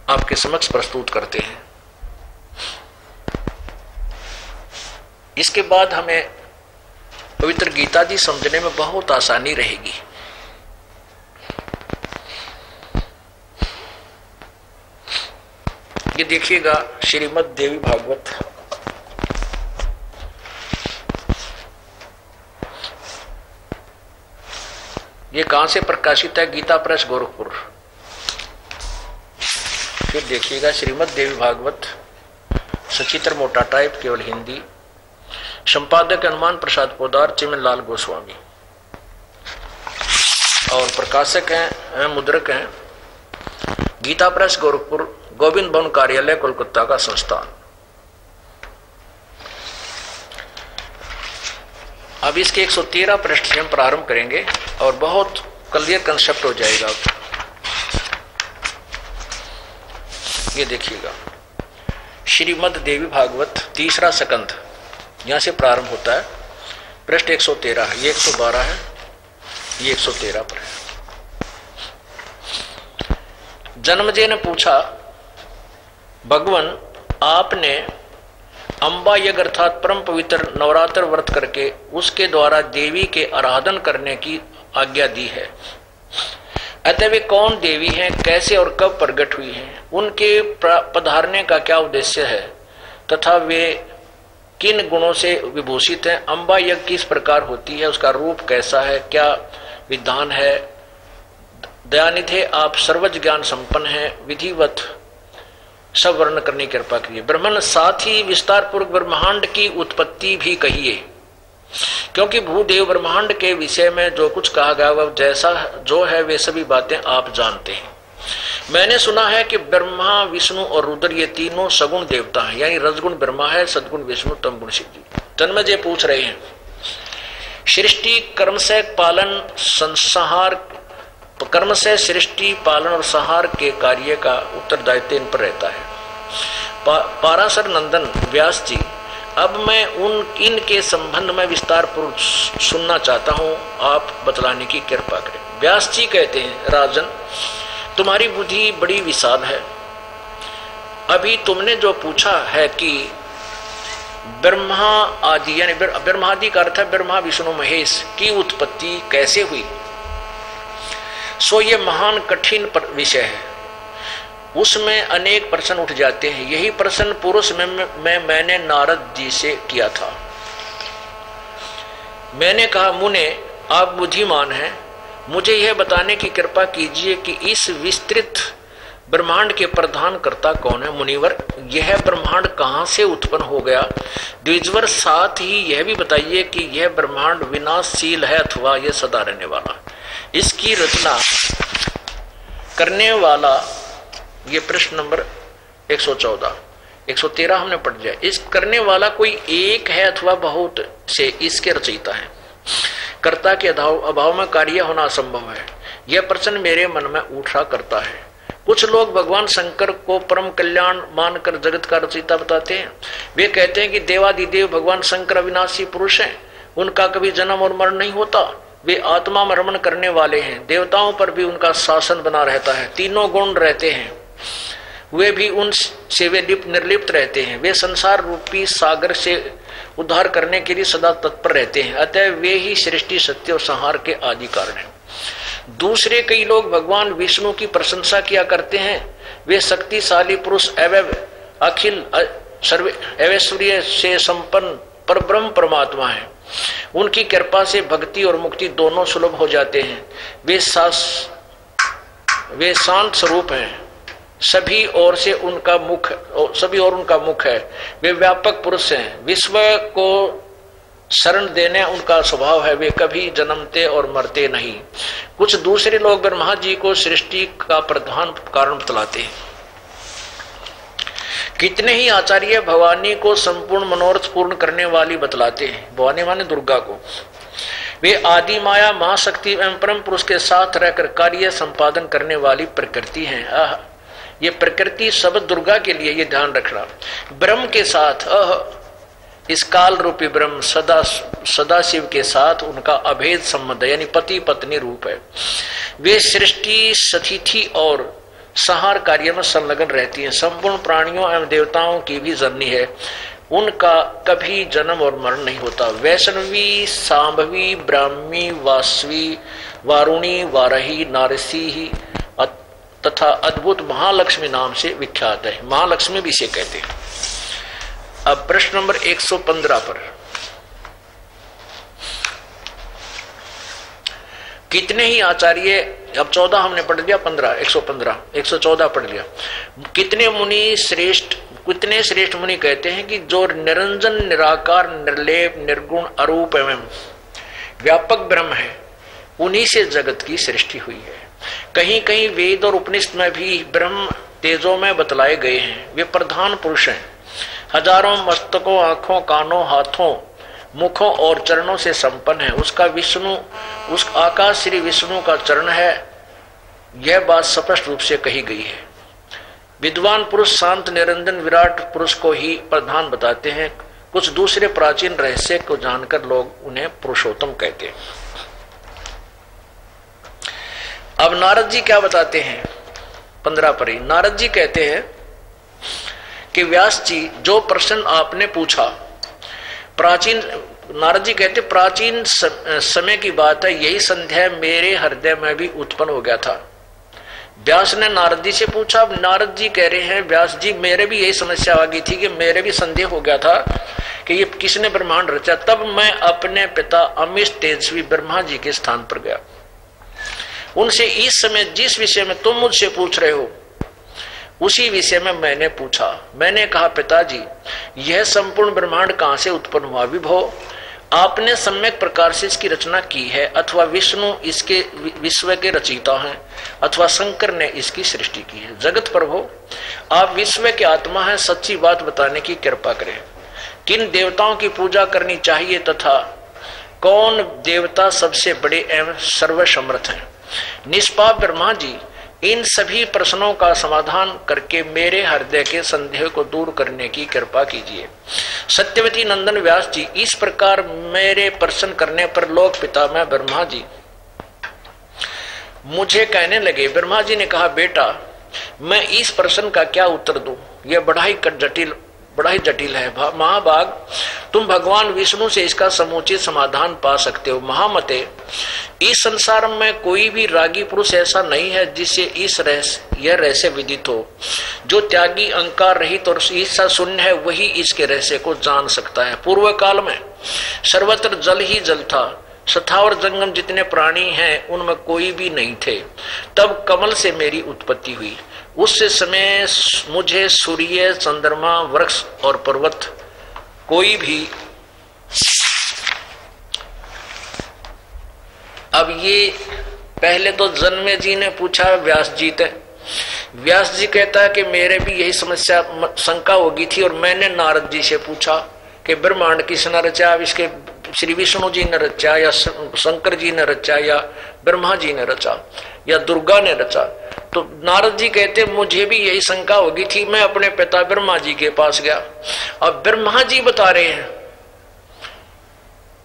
आपके समक्ष प्रस्तुत करते हैं। इसके बाद हमें पवित्र गीता जी समझने में बहुत आसानी रहेगी। ये देखिएगा श्रीमद् देवी भागवत, ये कहां से प्रकाशित है? गीता प्रेस गोरखपुर। फिर देखिएगा श्रीमद् देवी भागवत, सचित्र मोटा टाइप, केवल हिंदी, संपादक हनुमान प्रसाद पोदार, चिमनलाल गोस्वामी, और प्रकाशक हैं, मुद्रक हैं गीता प्रेस गोरखपुर, गोविंद भवन कार्यालय, कोलकाता का संस्थान। अब इसके 113 पृष्ठ से हम प्रारंभ करेंगे और बहुत क्लियर कंसेप्ट हो जाएगा। ये देखिएगा श्रीमद् देवी भागवत तीसरा स्कंध, यहां से प्रारंभ होता है। पृष्ठ 113 है, ये 112 है, ये 113 पर है। जन्मजय ने पूछा, भगवान आपने अंबा यज्ञ अर्थात परम पवित्र नवरात्र व्रत करके उसके द्वारा देवी के आराधन करने की आज्ञा दी है। अतः वे कौन देवी हैं, कैसे और कब प्रकट हुई हैं, उनके पधारने का क्या उद्देश्य है तथा वे किन गुणों से विभूषित हैं। अंबा यज्ञ किस प्रकार होती है, उसका रूप कैसा है, क्या विधान है। दयानिधे आप सर्वज्ञ ज्ञान संपन्न हैं, विधिवत सब वर्णन करने की कृपा करिए। ब्रह्मन साथ ही विस्तार पूर्वक ब्रह्मांड की उत्पत्ति भी कहिए, क्योंकि भूदेव ब्रह्मांड के विषय में जो कुछ कहा गया वह जैसा जो है वे सभी बातें आप जानते हैं। मैंने सुना है कि ब्रह्मा, विष्णु और रुद्र ये तीनों सगुण देवता हैं, यानी रजगुण ब्रह्मा है, सदगुण विष्णु, तमगुण शिव जी। जन्मजय पूछ रहे हैं, सृष्टि कर्म से पालन संहार, कर्म से सृष्टि पालन और संहार के कार्य का उत्तरदायित्व इन पर रहता है। पाराशर नंदन व्यास जी, अब मैं इनके संबंध में विस्तार पूर्वक सुनना चाहता हूं, आप बतलाने की कृपा करें। व्यास जी कहते हैं, राजन तुम्हारी बुद्धि बड़ी विशाल है। अभी तुमने जो पूछा है कि ब्रह्मा आदि, यानी ब्रह्मादि का अर्थ है ब्रह्मा विष्णु महेश की उत्पत्ति कैसे हुई, सो ये महान कठिन विषय है। उसमें अनेक प्रश्न उठ जाते हैं। यही प्रश्न पुरुष में मैंने नारद जी से किया था। मैंने कहा, मुने आप बुद्धिमान हैं, मुझे यह बताने की कृपा कीजिए कि इस विस्तृत ब्रह्मांड के प्रधान कर्ता कौन है। मुनिवर, यह ब्रह्मांड कहां से उत्पन्न हो गया। द्विजवर, साथ ही यह भी बताइए कि यह ब्रह्मांड विनाशशील है अथवा यह सदा रहने वाला। इसकी रचना करने वाला, ये प्रश्न नंबर 114, 113 हमने पढ़ लिया। इस करने वाला कोई एक है अथवा बहुत से इसके रचयिता है। कर्ता के अभाव में कार्य होना असंभव है। यह प्रश्न मेरे मन में उठा करता है। कुछ लोग भगवान शंकर को परम कल्याण मानकर जगत का रचयिता बताते हैं। वे कहते हैं कि देवादिदेव भगवान शंकर अविनाशी पुरुष हैं, उनका कभी जन्म और मरण नहीं होता। वे आत्मा में रमण करने वाले हैं, देवताओं पर भी उनका शासन बना रहता है, तीनों गुण रहते हैं, वे भी उनसे वे निर्लिप्त रहते हैं। वे संसार रूपी सागर से उद्धार करने के लिए सदा तत्पर रहते हैं। अतः वे ही सृष्टि, सत्य और संहार के आदि कारण हैं। दूसरे कई लोग भगवान विष्णु की प्रशंसा किया करते हैं। वे शक्तिशाली पुरुष एवं अखिल ऐश्वर्य से संपन्न परब्रह्म परमात्मा है। उनकी कृपा से भक्ति और मुक्ति दोनों सुलभ हो जाते हैं। वे शांत स्वरूप हैं, सभी ओर उनका मुख है। वे व्यापक पुरुष हैं, विश्व को शरण देने उनका स्वभाव है। वे कभी जन्मते और मरते नहीं। कुछ दूसरे लोग ब्रह्मा जी को सृष्टि का प्रधान कारण बतलाते हैं। कितने ही आचार्य भवानी को संपूर्ण मनोरथ पूर्ण करने वाली बतलाते हैं। भवानी माने दुर्गा को। वे आदि माया, महाशक्ति एवं परम पुरुष के साथ रहकर कार्य संपादन करने वाली प्रकृति हैं। ये प्रकृति शब्द दुर्गा के लिए, ये ध्यान रखना। ब्रह्म के साथ इस काल रूपी ब्रह्म सदा शिव के साथ उनका अभेद संबंध, यानी पति पत्नी रूप है। वे सृष्टि, सतिथि और संहार कार्य में संलग्न रहती हैं। संपूर्ण प्राणियों एवं देवताओं की भी जननी है, उनका कभी जन्म और मरण नहीं होता। वैष्णवी, सांभवी, ब्राह्मी, वासवी, वारुणी, वारही, नारसी तथा अद्भुत महालक्ष्मी नाम से विख्यात है। महालक्ष्मी भी इसे कहते हैं। अब प्रश्न नंबर 115 पर, कितने ही आचार्य, अब 14 हमने पढ़ लिया, 114 पढ़ लिया। कितने मुनि श्रेष्ठ, कितने श्रेष्ठ मुनि कहते हैं कि जो निरंजन, निराकार, निर्लेप, निर्गुण, अरूप एवं व्यापक ब्रह्म है, उन्हीं से जगत की सृष्टि हुई है। कहीं कहीं वेद और उपनिषद में भी ब्रह्म तेजों में बतलाए गए हैं। वे प्रधान पुरुष हैं, हजारों मस्तकों, आंखों, कानों, हाथों, मुखों और चरणों से संपन्न है। उसका विष्णु, उस आकाश श्री विष्णु का चरण है, यह बात स्पष्ट रूप से कही गई है। विद्वान पुरुष शांत, निरंजन, विराट पुरुष को ही प्रधान बताते हैं। कुछ दूसरे प्राचीन रहस्य को जानकर लोग उन्हें पुरुषोत्तम कहते हैं। अब नारद जी क्या बताते हैं? 15 पर ही नारद जी कहते हैं कि व्यास जी, जो प्रश्न आपने पूछा, प्राचीन, नारद जी कहते प्राचीन समय की बात है, यही संदेह मेरे हृदय में भी उत्पन्न हो गया था। व्यास ने नारद जी से पूछा। अब नारद जी कह रहे हैं, व्यास जी, मेरे भी यही समस्या आ गई थी कि मेरे भी संदेह हो गया था कि ये किसने ब्रह्मांड रचा। तब मैं अपने पिता अमिश तेजस्वी ब्रह्मा जी के स्थान पर गया। उनसे इस समय जिस विषय में तुम मुझसे पूछ रहे हो, उसी विषय में मैंने पूछा। मैंने कहा, पिताजी, यह संपूर्ण ब्रह्मांड कहां से उत्पन्न हुआ? विभो, आपने सम्यक प्रकार से इसकी रचना की है, अथवा विष्णु इसके विश्व के रचयिता हैं, अथवा शंकर ने इसकी सृष्टि की है। जगत प्रभु, आप विश्व के आत्मा हैं, सच्ची बात बताने की कृपा करें। किन देवताओं की पूजा करनी चाहिए तथा कौन देवता सबसे बड़े एवं सर्वसमर्थ हैं? निष्पाप ब्रह्मा जी, इन सभी प्रश्नों का समाधान करके मेरे हृदय के संदेह को दूर करने की कृपा कीजिए। सत्यवती नंदन व्यास जी, इस प्रकार मेरे प्रश्न करने पर लोक पिता में ब्रह्मा जी मुझे कहने लगे। ब्रह्मा जी ने कहा, बेटा, मैं इस प्रश्न का क्या उत्तर दूं? यह बड़ा ही जटिल है। महाभाग, तुम भगवान विष्णु से इसका समुचित समाधान पा सकते हो। महामते, इस संसार में कोई भी रागी पुरुष ऐसा नहीं है जिससे यह रहस्य विदित हो। जो त्यागी, अहंकार रहित और ईर्षा शून्य है, वही इसके रहस्य को जान सकता है। पूर्व काल में सर्वत्र जल ही जल था। स्थावर जंगम जितने प्राणी हैं, उनमें कोई भी नहीं थे। तब कमल से मेरी उत्पत्ति हुई। उस समय मुझे सूर्य, चंद्रमा, वृक्ष और पर्वत कोई भी, अब ये पहले तो जन्मे जी ने पूछा व्यास जी से। व्यास जी कहता है कि मेरे भी यही समस्या, शंका होगी थी, और मैंने नारद जी से पूछा कि ब्रह्मांड किसने रचा? इसके श्री विष्णु जी ने रचा, या शंकर जी ने रचा, या ब्रह्मा जी ने रचा, या दुर्गा ने रचा? तो नारद जी कहते मुझे भी यही शंका होगी थी, मैं अपने पिता ब्रह्मा जी के पास गया। अब ब्रह्मा जी बता रहे हैं,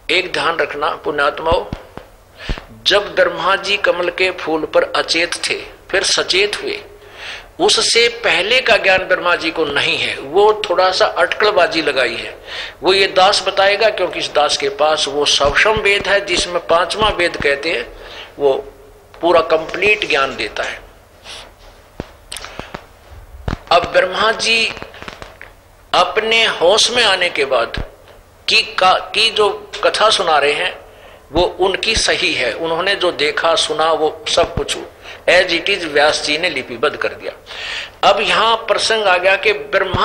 एक ध्यान रखना पुण्यात्माओं, जब ब्रह्मा जी कमल के फूल पर अचेत थे, फिर सचेत हुए, उससे पहले का ज्ञान ब्रह्मा जी को नहीं है। वो थोड़ा सा अटकलबाजी लगाई है। वो ये दास बताएगा, क्योंकि इस दास के पास वो सवशम वेद है, जिसमें 5वां वेद कहते हैं, वो पूरा कंप्लीट ज्ञान देता है। अब ब्रह्मा जी अपने होश में आने के बाद की जो कथा सुना रहे हैं, वो उनकी सही है। उन्होंने जो देखा सुना, वो सब कुछ एज इट इज व्यास जी ने लिपिबद्ध कर दिया। अब यहां प्रसंग आ गया कि ब्रह्मा